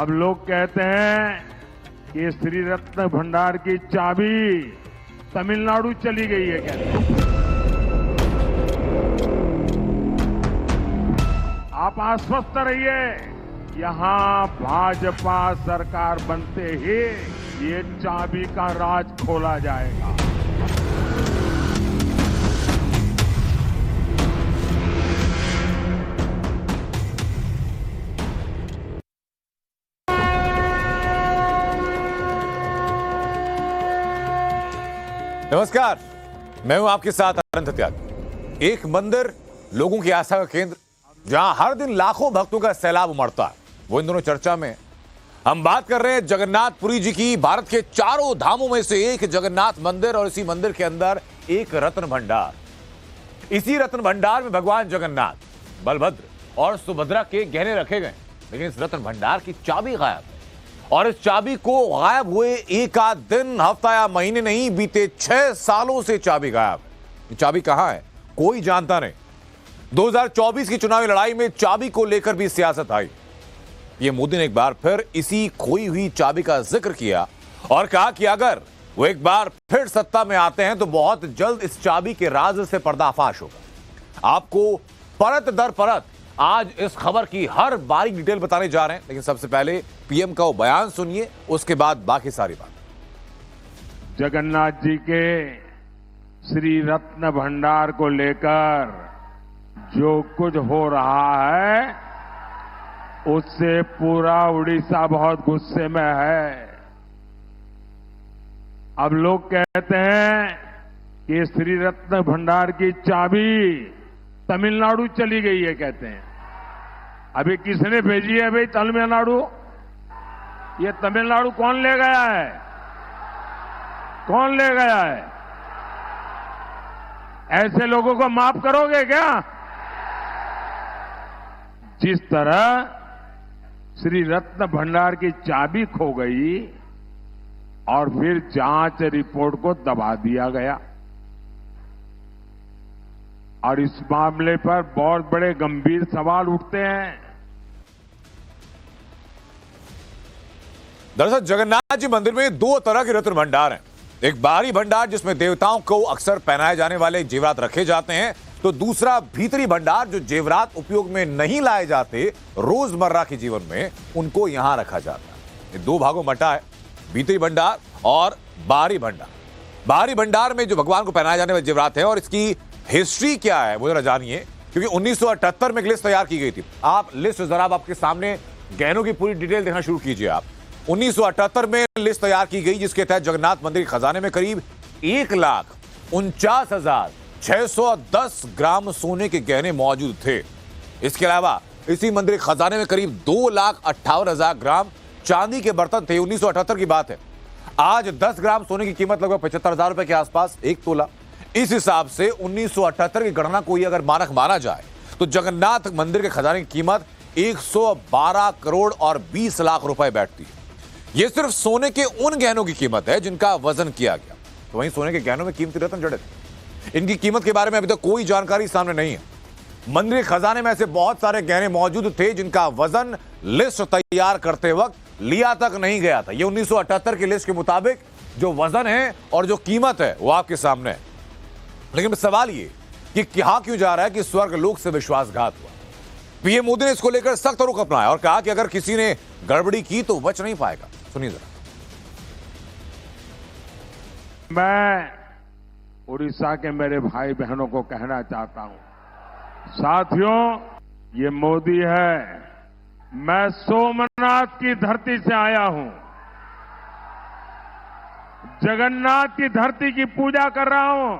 अब लोग कहते हैं कि श्री रत्न भंडार की चाबी तमिलनाडु चली गई है। कहते हैं आप आश्वस्त रहिए, यहां भाजपा सरकार बनते ही ये चाबी का राज खोला जाएगा। नमस्कार, मैं हूं आपके साथ अनंत त्यागी। एक मंदिर, लोगों की आस्था का केंद्र, जहां हर दिन लाखों भक्तों का सैलाब उमड़ता है, वो इन दोनों चर्चा में है। हम बात कर रहे हैं जगन्नाथपुरी जी की। भारत के चारों धामों में से एक जगन्नाथ मंदिर, और इसी मंदिर के अंदर एक रत्न भंडार। इसी रत्न भंडार में भगवान जगन्नाथ, बलभद्र और सुभद्रा के गहने रखे गए, लेकिन इस रत्न भंडार की चाबी गायब है। और इस चाबी को गायब हुए एक आध दिन, हफ्ता या महीने नहीं, बीते 6 सालों से चाबी गायब है। ये चाबी कहां है, कोई जानता नहीं। 2024 की चुनावी लड़ाई में चाबी को लेकर भी सियासत आई। ये मोदी ने एक बार फिर इसी खोई हुई चाबी का जिक्र किया और कहा कि अगर वो एक बार फिर सत्ता में आते हैं तो बहुत जल्द इस चाबी के राज से पर्दाफाश होगा। आपको परत दर परत आज इस खबर की हर बारीक डिटेल बताने जा रहे हैं, लेकिन सबसे पहले पीएम का वो बयान सुनिए, उसके बाद बाकी सारी बात। जगन्नाथ जी के श्री रत्न भंडार को लेकर जो कुछ हो रहा है, उससे पूरा उड़ीसा बहुत गुस्से में है। अब लोग कहते हैं कि श्री रत्न भंडार की चाबी तमिलनाडु चली गई है। कहते हैं अभी किसने भेजी है भाई तमिलनाडु? ये तमिलनाडु कौन ले गया है? कौन ले गया है? ऐसे लोगों को माफ करोगे क्या? जिस तरह श्री रत्न भंडार की चाबी खो गई और फिर जांच रिपोर्ट को दबा दिया गया, और इस मामले पर बहुत बड़े गंभीर सवाल उठते हैं। दरअसल जगन्नाथ जी मंदिर में दो तरह के रत्न भंडार हैं। एक बाहरी भंडार जिसमें देवताओं को अक्सर पहनाए जाने वाले जेवरात रखे जाते हैं, तो दूसरा भीतरी भंडार जो जेवरात उपयोग में नहीं लाए जाते रोजमर्रा के जीवन में, उनको यहां रखा जाता है। ये दो भागों में बटा है, भीतरी भंडार और बाहरी भंडार। बाहरी भंडार में जो भगवान को पहनाए जाने वाले जेवरात है, और इसकी हिस्ट्री क्या है वो जरा जानिए, क्योंकि 1978 में एक लिस्ट तैयार की गई थी। आप लिस्ट जरा आपके सामने, गहनों की पूरी डिटेल देखना शुरू कीजिए आप। 1978 में लिस्ट तैयार की गई, जिसके तहत जगन्नाथ मंदिर के खजाने में करीब 1,49,610 ग्राम सोने के गहने मौजूद थे। इसके अलावा इसी मंदिर के खजाने में करीब 2,58,000 ग्राम चांदी के बर्तन थे। 1978 की बात है। आज 10 ग्राम सोने की कीमत लगभग 75,000 रुपए के आसपास, 1 तोला। इस हिसाब से 1978 की गणना कोई अगर मानक माना जाए तो जगन्नाथ मंदिर के खजाने की कीमत 112 करोड़ और 20 लाख रुपए बैठती है। यह सिर्फ सोने के उन गहनों की कीमत है जिनका वजन किया गया। तो वहीं सोने के गहनों में कीमती रत्न जड़े थे। इनकी कीमत के बारे में अभी तक कोई जानकारी सामने नहीं है। मंदिर के खजाने में ऐसे बहुत सारे गहने मौजूद थे जिनका वजन लिस्ट तैयार करते वक्त लिया तक नहीं गया था। यह 1978 की लिस्ट के मुताबिक जो वजन है और जो कीमत है वो आपके सामने है। लेकिन सवाल ये कि कहा क्यों जा रहा है कि स्वर्ग लोक से विश्वासघात हुआ। पीएम मोदी ने इसको लेकर सख्त रुख अपनाया और कहा कि अगर किसी ने गड़बड़ी की तो बच नहीं पाएगा। सुनिए जरा। मैं उड़ीसा के मेरे भाई बहनों को कहना चाहता हूं, साथियों, ये मोदी है। मैं सोमनाथ की धरती से आया हूं, जगन्नाथ की धरती की पूजा कर रहा हूं,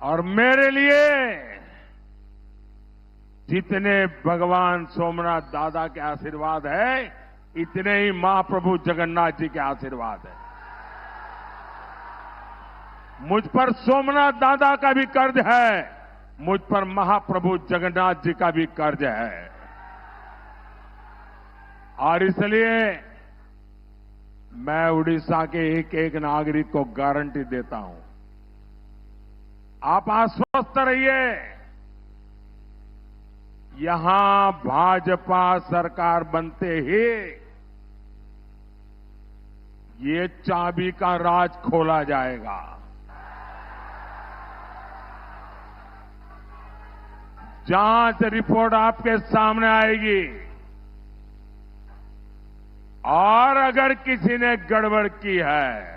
और मेरे लिए जितने भगवान सोमनाथ दादा के आशीर्वाद है, इतने ही महाप्रभु जगन्नाथ जी के आशीर्वाद है। मुझ पर सोमनाथ दादा का भी कर्ज है, मुझ पर महाप्रभु जगन्नाथ जी का भी कर्ज है, और इसलिए मैं उड़ीसा के एक एक नागरिक को गारंटी देता हूं, आप आश्वस्त रहिए, यहां भाजपा सरकार बनते ही ये चाबी का राज खोला जाएगा। जांच रिपोर्ट आपके सामने आएगी और अगर किसी ने गड़बड़ की है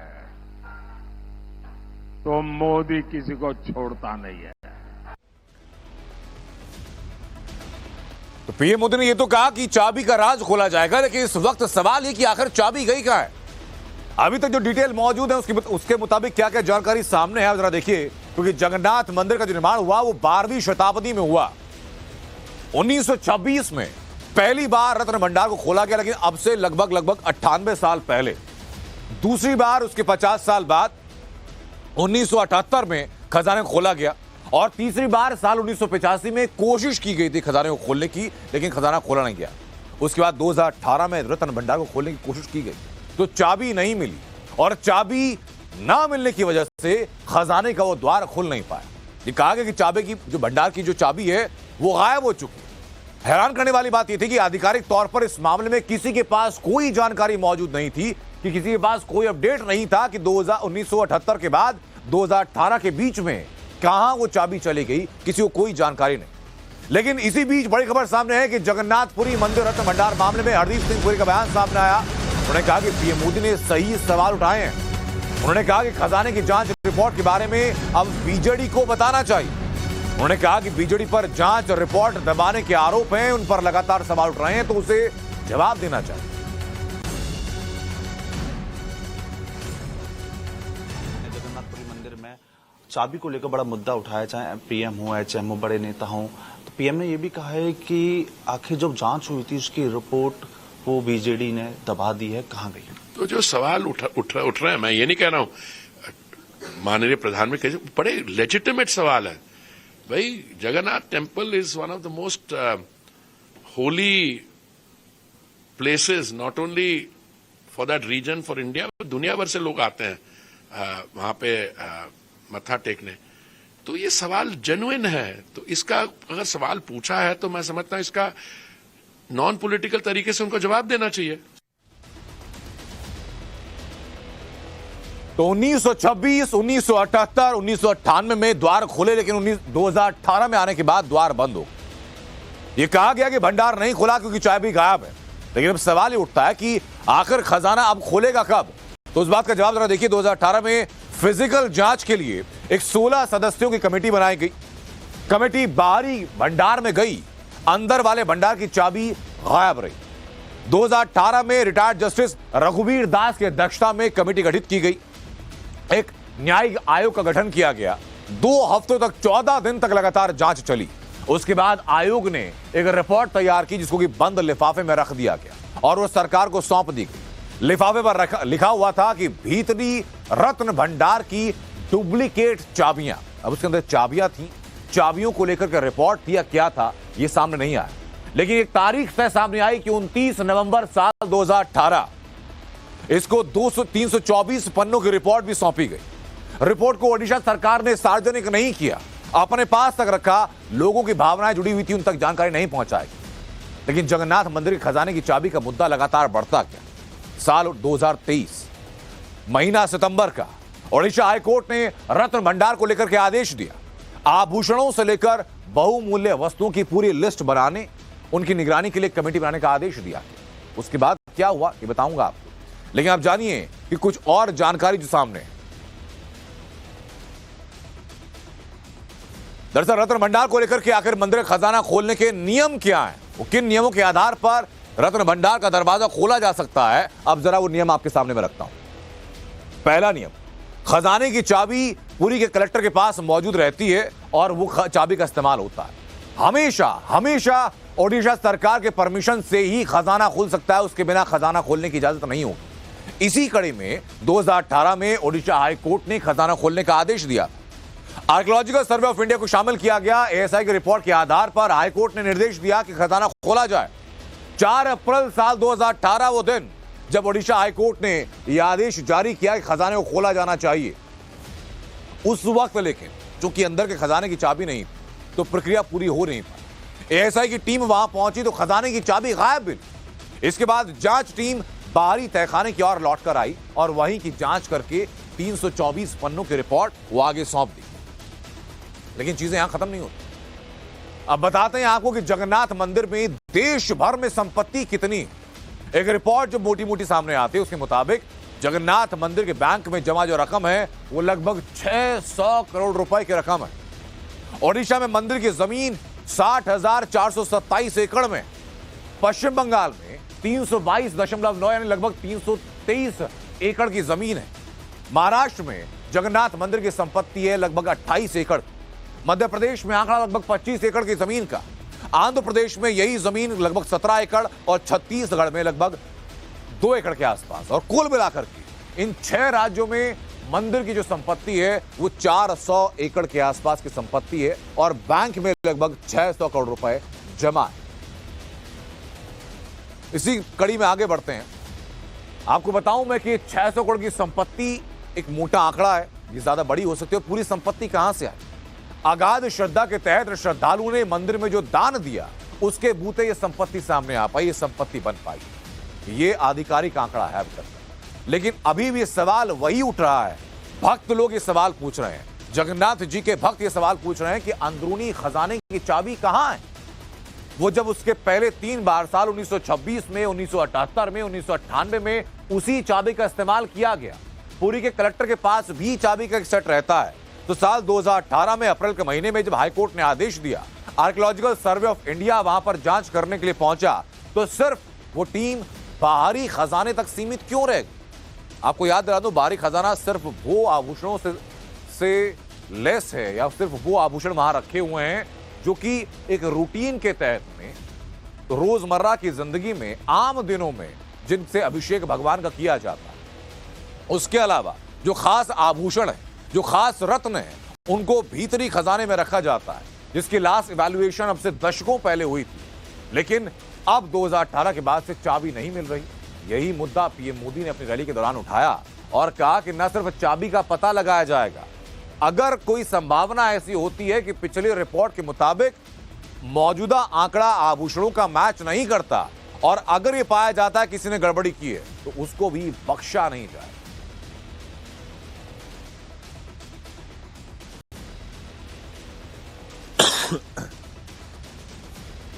तो मोदी किसी को छोड़ता नहीं है। तो पीएम मोदी ने यह तो कहा कि चाबी का राज खोला जाएगा, लेकिन इस वक्त सवाल ये कि आखिर चाबी गई कहां है। अभी तक जो डिटेल मौजूद है उसके मुताबिक क्या क्या जानकारी सामने है जरा देखिए। क्योंकि जगन्नाथ मंदिर का जो निर्माण हुआ वो 12वीं शताब्दी में हुआ। 1926 में पहली बार रत्न भंडार को खोला गया, लेकिन अब से लगभग 98 साल पहले। दूसरी बार उसके 50 साल बाद 1978 में खजाने को खोला गया और तीसरी बार साल 1985 में कोशिश की गई थी खजाने को खोलने की, लेकिन खजाना खोला नहीं गया। उसके बाद 2018 में रत्न भंडार को खोलने की कोशिश की गई तो चाबी नहीं मिली और चाबी ना मिलने की वजह से खजाने का वो द्वार खुल नहीं पाया। ये कहा गया कि चाबी की जो भंडार की जो चाबी है वो गायब हो चुकी है। हैरान करने वाली बात यह थी कि आधिकारिक तौर पर इस मामले में किसी के पास कोई जानकारी मौजूद नहीं थी, कि किसी के पास कोई अपडेट नहीं था कि 1978 के बाद 2018 के बीच में कहां वो चाबी चली गई, किसी को कोई जानकारी नहीं। लेकिन इसी बीच बड़ी खबर सामने है कि जगन्नाथपुरी मंदिर रत्न भंडार मामले में हरदीप सिंह पुरी का बयान सामने आया। उन्होंने कहा कि पीएम मोदी ने सही सवाल उठाए हैं। उन्होंने कहा कि खजाने की जांच रिपोर्ट के बारे में अब बीजेडी को बताना चाहिए। उन्होंने कहा कि बीजेडी पर जांच रिपोर्ट दबाने के आरोप हैं, उन पर लगातार सवाल उठ रहे हैं, तो उसे जवाब देना चाहिए। जगन्नाथपुरी मंदिर में चाबी को लेकर बड़ा मुद्दा उठाया, चाहे पीएम हो, एचएम हो, बड़े नेता हो, तो पीएम ने यह भी कहा है कि आखिर जब जांच हुई थी उसकी रिपोर्ट वो बीजेडी ने दबा दी है, कहां गई? तो जो सवाल उठ रहे हैं, मैं ये नहीं कह रहा हूं, माननीय प्रधानमंत्री बड़े लेजिटिमेट सवाल है। भाई, Jagannath temple is one of the most holy places, not only for that reason, for India, दुनिया भर से लोग आते हैं वहां पे मत्था टेकने। तो ये सवाल जेन्युइन है, तो इसका अगर सवाल पूछा है तो मैं समझता हूं इसका नॉन पॉलिटिकल तरीके से उनको जवाब देना चाहिए। तो 1926, 1978, 1998 में द्वार खोले, लेकिन 2018 में आने के बाद द्वार बंद हो। यह कहा गया कि भंडार नहीं खुला क्योंकि चाबी गायब है। लेकिन अब सवाल ये उठता है कि आखिर खजाना अब खोलेगा कब? तो उस बात का जवाब जरा देखिए। 2018 में फिजिकल जांच के लिए एक 16 सदस्यों की कमेटी बनाई गई। कमेटी बाहरी भंडार में गई, अंदर वाले भंडार की चाबी गायब रही। 2018 में रिटायर्ड जस्टिस रघुवीर दास की अध्यक्षता में कमेटी गठित की गई। एक न्यायिक आयोग का गठन किया गया। 2 हफ्तों तक 14 दिन तक लगातार जांच चली। उसके बाद आयोग ने एक रिपोर्ट तैयार की जिसको कि बंद लिफाफे में रख दिया गया और वो सरकार को सौंप दी गई। लिफाफे पर लिखा हुआ था कि भीतरी रत्न भंडार की डुप्लीकेट चाबियां। अब उसके अंदर चाबियां थी, चाबियों को लेकर के रिपोर्ट थी या क्या था ये सामने नहीं आया। लेकिन एक तारीख से सामने आई कि 29 नवंबर साल 2018 इसको 324 पन्नों की रिपोर्ट भी सौंपी गई। रिपोर्ट को ओडिशा सरकार ने सार्वजनिक नहीं किया, अपने पास तक रखा। लोगों की भावनाएं जुड़ी हुई थी, उन तक जानकारी नहीं पहुंचाई। लेकिन जगन्नाथ मंदिर के खजाने की चाबी का मुद्दा लगातार बढ़ता गया। साल 2023 महीना सितंबर का ओडिशा हाईकोर्ट ने रत्न भंडार को लेकर के आदेश दिया। आभूषणों से लेकर बहुमूल्य वस्तुओं की पूरी लिस्ट बनाने, उनकी निगरानी के लिए कमेटी बनाने का आदेश दिया। उसके बाद क्या हुआ ये बताऊंगा आपको, लेकिन आप जानिए कि कुछ और जानकारी जो सामने है। दरअसल रत्न भंडार को लेकर के आखिर मंदिर खजाना खोलने के नियम क्या हैं, वो किन नियमों के आधार पर रत्न भंडार का दरवाजा खोला जा सकता है, अब जरा वो नियम आपके सामने में रखता हूं। पहला नियम, खजाने की चाबी पुरी के कलेक्टर के पास मौजूद रहती है और वो चाबी का इस्तेमाल होता है। हमेशा हमेशा ओडिशा सरकार के परमिशन से ही खजाना खुल सकता है, उसके बिना खजाना खोलने की इजाजत नहीं होगी। इसी कड़ी में 2018 में ओडिशा हाईकोर्ट ने खजाना खोलने का आदेश दिया। आर्कियोलॉजिकल सर्वे ऑफ इंडिया को शामिल किया गया। एएसआई की रिपोर्ट के आधार पर हाईकोर्ट ने निर्देश दिया कि खजाना खोला जाए। 4 अप्रैल साल 2018 वो दिन जब ओडिशा हाईकोर्ट ने यह आदेश जारी किया कि खजाने को खोला जाना चाहिए। उस वक्त लेकिन चूंकि अंदर के खजाने की चाबी नहीं तो प्रक्रिया पूरी हो नहीं पाई। एएसआई की टीम वहां पहुंची तो खजाने की चाबी गायब मिली। इसके बाद जांच टीम बाहरी तहखाने की ओर लौटकर आई और वहीं की जांच करके 324 पन्नों की रिपोर्ट वो आगे सौंप दी। लेकिन चीजें यहां खत्म नहीं होती। अब बताते हैं आपको कि जगन्नाथ मंदिर में देश भर में संपत्ति कितनी है। एक रिपोर्ट जो मोटी मोटी सामने आती है उसके मुताबिक जगन्नाथ मंदिर के बैंक में जमा जो रकम है वो लगभग 600 करोड़ रुपए की रकम है। ओडिशा में मंदिर की जमीन 60,427 एकड़ में, पश्चिम बंगाल में 322.9 यानी लगभग 323 एकड़ की जमीन है। महाराष्ट्र में जगन्नाथ मंदिर की संपत्ति है लगभग 28 एकड़। मध्य प्रदेश में आंकड़ा लगभग 25 एकड़ की जमीन का। आंध्र प्रदेश में यही जमीन लगभग 17 एकड़ और छत्तीसगढ़ में लगभग 2 एकड़ के आसपास। और कुल मिलाकर के इन 6 राज्यों में मंदिर की जो संपत्ति है वो 400 एकड़ के आसपास की संपत्ति है और बैंक में लगभग 600 करोड़ रुपए जमा है। इसी कड़ी में आगे बढ़ते हैं। आपको बताऊं मैं कि 600 करोड़ की संपत्ति एक मोटा आंकड़ा है, ये ज्यादा बड़ी हो सकती है। पूरी संपत्ति कहां से आई? अगाध श्रद्धा के तहत श्रद्धालुओं ने मंदिर में जो दान दिया उसके बूते ये संपत्ति सामने आ पाई, ये संपत्ति बन पाई। ये आधिकारिक आंकड़ा है अभी तक। लेकिन अभी भी सवाल वही उठ रहा है। भक्त लोग ये सवाल पूछ रहे हैं, जगन्नाथ जी के भक्त ये सवाल पूछ रहे हैं कि अंदरूनी खजाने की चाबी कहां है? वो जब उसके पहले 3 बार साल 1926 में, 1978 में, 1998 में उसी चाबी का इस्तेमाल किया गया। पुरी के कलेक्टर के पास भी चाबी का एक सेट रहता है। तो साल 2018 में अप्रैल के महीने में जब हाईकोर्ट ने आदेश दिया, आर्कियोलॉजिकल सर्वे ऑफ इंडिया वहां पर जांच करने के लिए पहुंचा, तो सिर्फ वो टीम बाहरी खजाने तक सीमित क्यों रह गई? आपको याद दिला दूं, बाहरी खजाना सिर्फ वो आभूषणों से लेस है या सिर्फ वो आभूषण वहां रखे हुए हैं जो कि एक रूटीन के तहत में रोजमर्रा की जिंदगी में आम दिनों में जिनसे अभिषेक भगवान का किया जाता है। उसके अलावा जो खास आभूषण है, जो खास रत्न है, उनको भीतरी खजाने में रखा जाता है, जिसकी लास्ट इवैल्यूएशन अब से दशकों पहले हुई थी। लेकिन अब 2018 के बाद से चाबी नहीं मिल रही। यही मुद्दा पीएम मोदी ने अपनी रैली के दौरान उठाया और कहा कि न सिर्फ चाबी का पता लगाया जाएगा, अगर कोई संभावना ऐसी होती है कि पिछली रिपोर्ट के मुताबिक मौजूदा आंकड़ा आभूषणों का मैच नहीं करता और अगर यह पाया जाता है किसी ने गड़बड़ी की है तो उसको भी बख्शा नहीं जाए।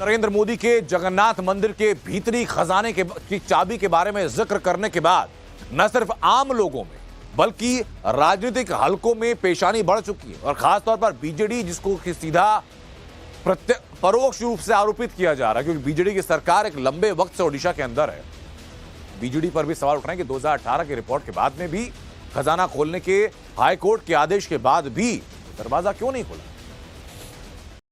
नरेंद्र मोदी के जगन्नाथ मंदिर के भीतरी खजाने की चाबी के बारे में जिक्र करने के बाद न सिर्फ आम लोगों में बल्कि राजनीतिक हलकों में पेशानी बढ़ चुकी है और खासतौर पर बीजेडी, जिसको कि सीधा परोक्ष रूप से आरोपित किया जा रहा है क्योंकि बीजेडी की सरकार एक लंबे वक्त से ओडिशा के अंदर है। बीजेडी पर भी सवाल उठ रहे हैं कि 2018 की रिपोर्ट के बाद में भी खजाना खोलने के हाईकोर्ट के आदेश के बाद भी दरवाजा क्यों नहीं खोला?